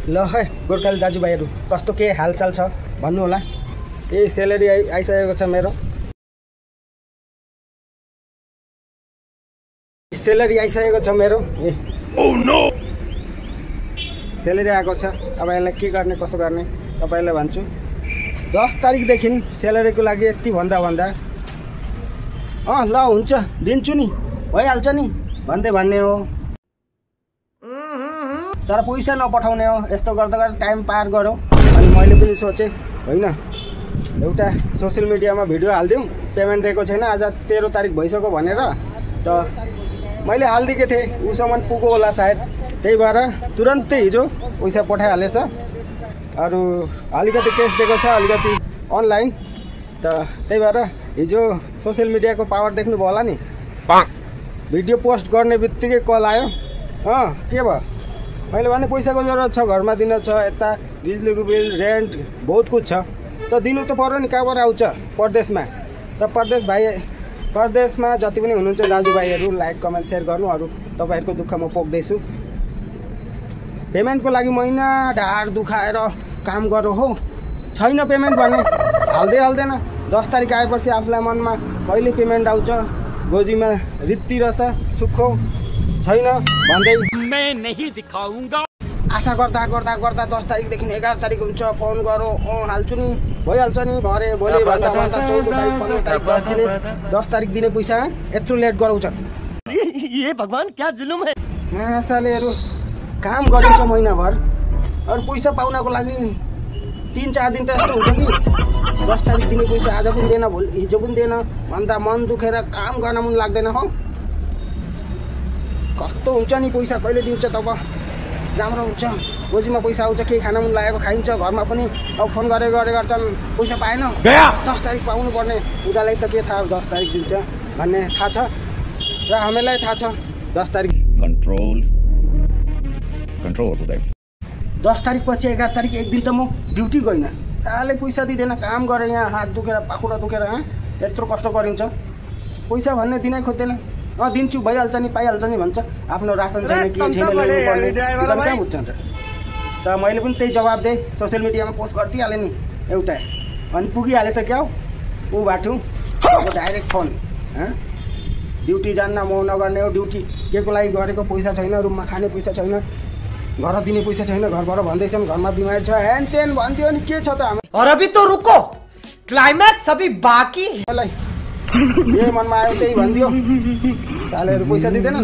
ल है गोर्खाली दाजुभाइहरू कस्तो के हालचाल छ भन्नु होला। यही सेलेरी आइसकेको छ मेरो। सेलेरी आइसकेको छ मेरो। सेलेरी आएको छ। अब यसलाई के गर्ने कसो गर्ने तपाईँलाई भन्छु। 10 तारिकदेखि सेलेरीको लागि यति भन्दा ल हुन्छ दिन्छु नि भइहाल्छ नि भन्ने हो। तर पैसा नपठाउने हो। यस्तो गर्दा गर्दा टाइम पार गरौँ। अनि मैले पनि सोचेँ होइन एउटा सोसियल मिडियामा भिडियो हालिदिउँ। पेमेन्ट दिएको छैन आज 13 तारिक भइसक्यो भनेर त मैले हालिदिएको थिएँ। उसम्म पुग्यो होला सायद। त्यही भएर तुरन्तै हिजो पैसा पठाइहालेछ। अरू अलिकति क्यास दिएको छ अलिकति अनलाइन त त्यही भएर हिजो सोसियल मिडियाको पावर देख्नुभयो होला नि। भिडियो पोस्ट गर्ने बित्तिकै कल आयो। के भयो मैले भने पैसाको जरुरत छ घरमा दिन छ यता बिजुलीको बिल रेन्ट बहुत कुछ छ त दिनु त पर्यो नि। कहाँबाट आउँछ परदेशमा त परदेशमा जति पनि हुनुहुन्छ दाजुभाइहरू लाइक कमेन्ट सेयर गर्नु। अरू तपाईँहरूको दुःख म पोख्दैछु। पेमेन्टको लागि महिना ढाड दुखाएर काम गरौँ हो छैन पेमेन्ट भन्ने हाल्दैन। 10 तारिक आएपछि आफूलाई मनमा कहिले पेमेन्ट आउँछ गोजीमा रित्ती रहेछ सुक्खो छैन भन्दै आशा गर्दा 10 तारिकदेखि 11 तारिक हुन्छ फोन गरौँ हाल्छु नि भइहाल्छ नि भरे भोलि भन्दा 14 तारिक 15 तारिक 10 तारिक दिने पैसा यत्रो लेट गराउँछ। ये भगवान क्या जुलुम है। मासालेहरू काम गरिन्छ महिनाभर अरू पैसा पाउनको लागि 3-4 दिन त यस्तो हुन्छ कि 10 तारिक दिने पैसा आज पनि दिएन भोलि हिजो पनि दिएन भन्दा मन दुखेर काम गर्न मन लाग्दैन हो। कस्तो हुन्छ नि पैसा कहिले दिन्छ तब राम्रो हुन्छ। गोजीमा पैसा आउँछ केही खान मन लागेको खाइन्छ। घरमा पनि अब फोन गर्छन् पैसा पाएन 10 तारिक पाउनु पर्ने। उनीहरूलाई त के थाहा 10 तारिक दिन्छ भन्ने थाहा छ र हामीलाई थाहा छ 10 तारिक कन्ट्रोल 10 तारिक पछि 11 तारिक एक दिन त म ड्युटी गइनँ। साले पैसा दिँदैन काम गरेँ यहाँ हात दुखेर पाखुरा दुखेर यत्रो कष्ट गरिन्छ। पैसा भन्ने दिनै खोज्दैन। दिन्छु भइहाल्छ नि पाइहाल्छ नि भन्छ। आफ्नो रासन छैन के छैन कहाँ बुझ्छ त मैले पनि त्यही जवाब दिएँ। सोसियल मिडियामा पोस्ट गरिदिइहालेँ नि एउटा अनि पुगिहालेछ क्या ऊ बाटो डाइरेक्ट फोन ड्युटी जान्न म नगर्ने हो ड्युटी के को लागि गरेको पैसा छैन रुममा खाने पैसा छैन घर दिने पैसा छैन घरबाट भन्दैछन् घरमा बिमारी छ हेन तेन भन्दियो नि के छ त हामी। और अभी तो रुको क्लाइमैक्स अभी बाकी है। ये मनमा आयो त्यही भन्दियो। सालेहरू पैसा दिँदैन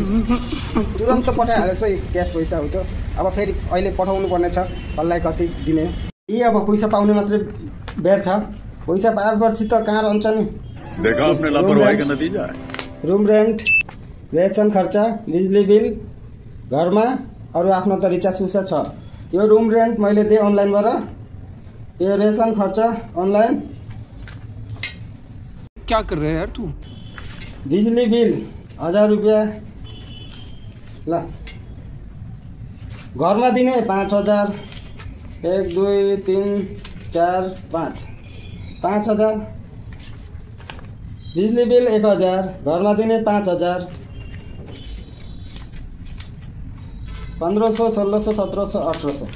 तुरन्त पठाइहालेछ क्यास पैसा हो त। अब फेरि अहिले पठाउनु पर्ने छ कसलाई कति दिने। अब पैसा पाउने मात्रै बेर छ। पैसा पाएपछि त कहाँ रहन्छ नि। रुम रेन्ट रेसन खर्च बिजुली बिल घरमा अरू आफ्नो त रिचार्ज सुसा छ। यो रुम रेन्ट मैले दिएँ अनलाइनबाट। यो रेसन खर्च अनलाइन। क्या कर रहे हैं यार तू। बिजुली बिल 1000 रुपियाँ ल घरमा दिने 5000 1 2 3 4 5 5000 बिजुली बिल 1000 घरमा दिने 5000 1500 1600 1700 1800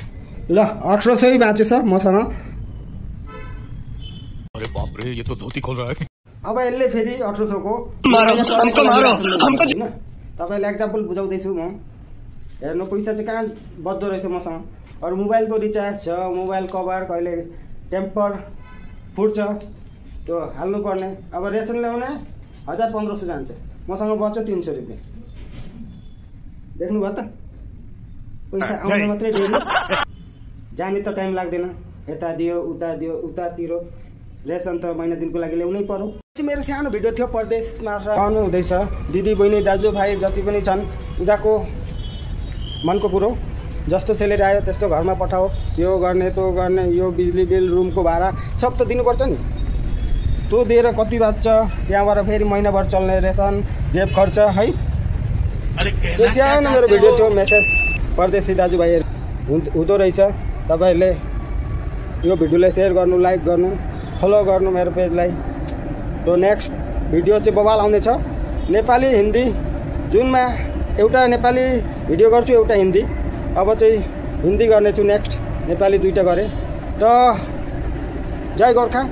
ल 1800 ही बाँचेछ मसँग। अरे बाप रे ये तो धोती खोल रहा है। अब यसले फेरि 1800 को तपाईँलाई एक्जाम्पल बुझाउँदैछु म। हेर्नु पैसा चाहिँ कहाँ बज्दो रहेछ मसँग। अरू मोबाइलको रिचार्ज छ मोबाइल कभर कहिले टेम्पर फुट्छ त्यो हाल्नुपर्ने। अब रेसन ल्याउने 1500 जान्छ मसँग बच्यो 300 रुपियाँ। देख्नुभयो त पैसा आउने मात्रै डेली जाने त टाइम लाग्दैन। यता दियो उता तिरो रेसन त महिना दिनको लागि ल्याउनै पर्यो। मेरो सानो भिडियो थियो परदेशमा आउनु हुँदैछ दिदी बहिनी दाजुभाइ जति पनि छन् उनीहरूको मनको कुरो जस्तो सेलेरी आयो त्यस्तो घरमा पठाओ यो गर्ने त्यो गर्ने यो बिजुली बिल रुमको भाडा सब त दिनुपर्छ नि। त्यो दिएर कति बाँच्छ त्यहाँबाट फेरि महिनाभर चल्ने रेसन जेब खर्च है। त्यो सानो मेरो भिडियो थियो मेसेज परदेशी दाजुभाइहरू हुँदो रहेछ। तपाईँहरूले यो भिडियोलाई सेयर गर्नु लाइक गर्नु फलो गर्नु मेरो पेजलाई। त्यो नेक्स्ट भिडियो चाहिँ बवाल आउने छ नेपाली हिन्दी जुनमा एउटा नेपाली भिडियो गर्छु एउटा हिन्दी। अब चाहिँ हिन्दी गर्नेछु नेक्स्ट, नेपाली 2टा गरेँ। त जय गोर्खा।